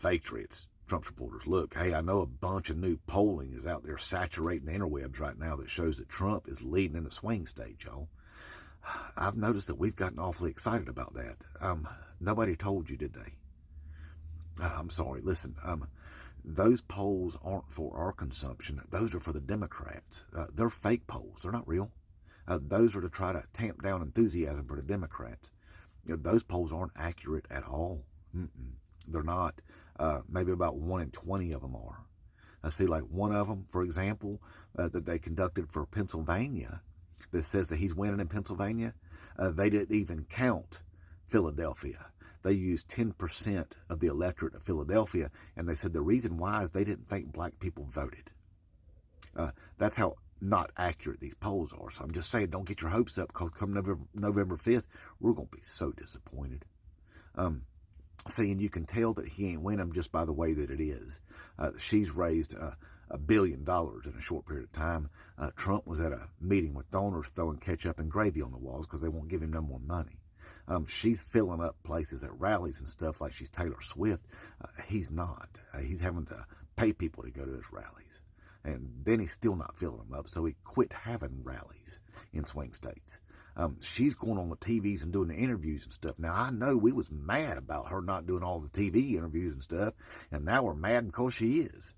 Patriots, Trump supporters, look, hey, I know a bunch of new polling is out there saturating the interwebs right now that shows that Trump is leading in the swing state, y'all. I've noticed that we've gotten awfully excited about that. Nobody told you, did they? I'm sorry, listen, those polls aren't for our consumption. Those are for the Democrats. They're fake polls. They're not real. Those are to try to tamp down enthusiasm for the Democrats. Those polls aren't accurate at all. They're not. Maybe about 1 in 20 of them are. I see like one of them, for example, that they conducted for Pennsylvania that says that he's winning in Pennsylvania. They didn't even count Philadelphia. They used 10% of the electorate of Philadelphia, and they said the reason why is they didn't think black people voted. That's how not accurate these polls are. So I'm just saying, don't get your hopes up, because come November 5th, we're going to be so disappointed. See, and you can tell that he ain't winning just by the way that it is. She's raised $1 billion in a short period of time. Trump was at a meeting with donors throwing ketchup and gravy on the walls because they won't give him no more money. She's filling up places at rallies and stuff like she's Taylor Swift. He's not. He's having to pay people to go to his rallies. And then he's still not filling them up, so he quit having rallies in swing states. She's going on the TVs and doing the interviews and stuff. Now, I know we was mad about her not doing all the TV interviews and stuff, and now we're mad because she is.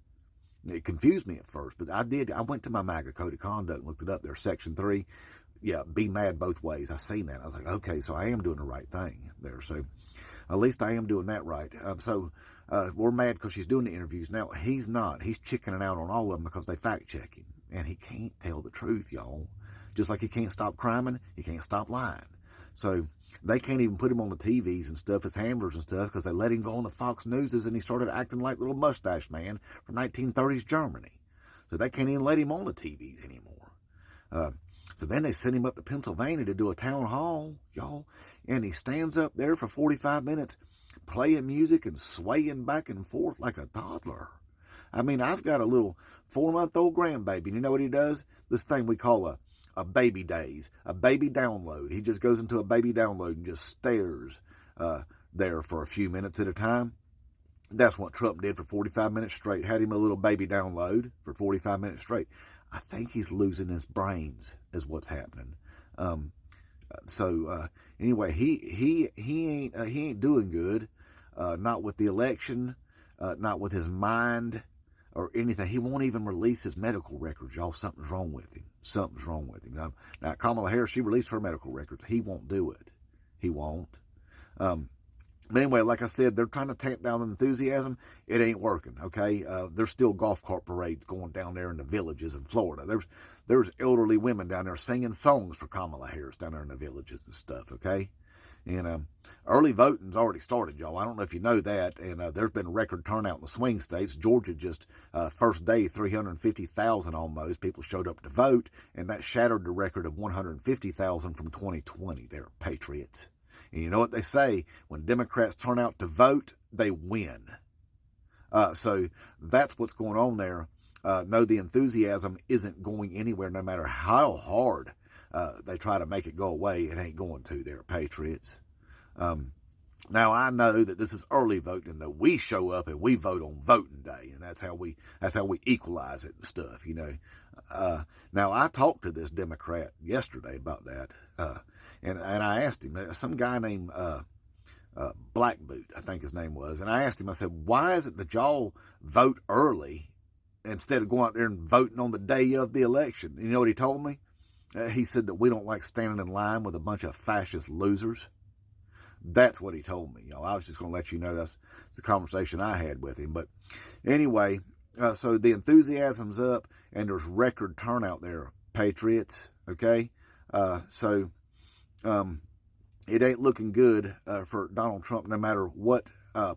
It confused me at first, but I went to my MAGA code of conduct and looked it up there, Section 3. Yeah, be mad both ways. I seen that. I was like, okay, so I am doing the right thing there. So at least I am doing that right. We're mad because she's doing the interviews. Now, he's not. He's chickening out on all of them because they fact-check him. And he can't tell the truth, y'all. Just like he can't stop criming, he can't stop lying. So they can't even put him on the TVs and stuff as handlers and stuff because they let him go on the Fox Newses and he started acting like little mustache man from 1930s Germany. So they can't even let him on the TVs anymore. So then they sent him up to Pennsylvania to do a town hall, y'all, and he stands up there for 45 minutes playing music and swaying back and forth like a toddler. I mean, I've got a little 4-month-old grandbaby, and you know what he does? This thing we call a baby daze, a baby download. He just goes into a baby download and just stares there for a few minutes at a time. That's what Trump did for 45 minutes straight, had him a little baby download for 45 minutes straight. I think he's losing his brains is what's happening. Anyway, he ain't doing good. Not with the election, not with his mind or anything. He won't even release his medical records, y'all. Something's wrong with him. Something's wrong with him. Now Kamala Harris, she released her medical records. He won't do it. He won't. But anyway, like I said, they're trying to tamp down the enthusiasm. It ain't working, okay? There's still golf cart parades going down there in the villages in Florida. There's elderly women down there singing songs for Kamala Harris down there in the villages and stuff, okay? And early voting's already started, y'all. I don't know if you know that. And there's been a record turnout in the swing states. Georgia just, first day, 350,000 almost people showed up to vote. And that shattered the record of 150,000 from 2020. They're patriots. And you know what they say? When Democrats turn out to vote, they win. So that's what's going on there. No, the enthusiasm isn't going anywhere no matter how hard they try to make it go away. It ain't going to. They're patriots. Now, I know that this is early voting and that we show up and we vote on voting day. And that's how we equalize it and stuff, you know. Now, I talked to this Democrat yesterday about that. And I asked him, some guy named Black Boot, I think his name was. And I asked him, I said, why is it that y'all vote early instead of going out there and voting on the day of the election? You know what he told me? He said that we don't like standing in line with a bunch of fascist losers. That's what he told me. I was just going to let you know that's the conversation I had with him. But anyway, so the enthusiasm's up and there's record turnout there, patriots, okay? It ain't looking good for Donald Trump no matter what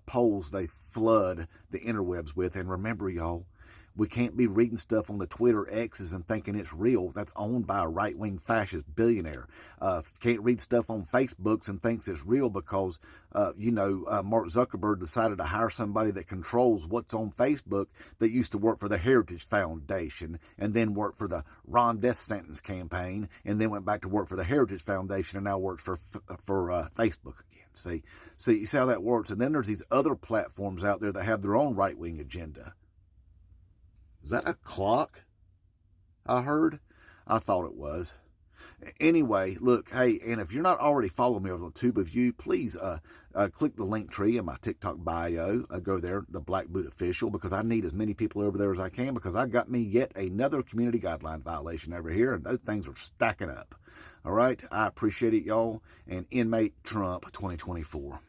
polls they flood the interwebs with. And remember, y'all, we can't be reading stuff on the Twitter X's and thinking it's real. That's owned by a right-wing fascist billionaire. Can't read stuff on Facebooks and thinks it's real because, Mark Zuckerberg decided to hire somebody that controls what's on Facebook that used to work for the Heritage Foundation and then worked for the Ron Death Sentence campaign and then went back to work for the Heritage Foundation and now works for Facebook again. See, you see how that works? And then there's these other platforms out there that have their own right-wing agenda. Is that a clock I heard? I thought it was. Anyway, look, hey, and if you're not already following me over the Tube of You, please click the link tree in my TikTok bio. Go there, the Black Boot Official, because I need as many people over there as I can, because I got me yet another community guideline violation over here, and those things are stacking up. All right, I appreciate it, y'all, and Inmate Trump 2024.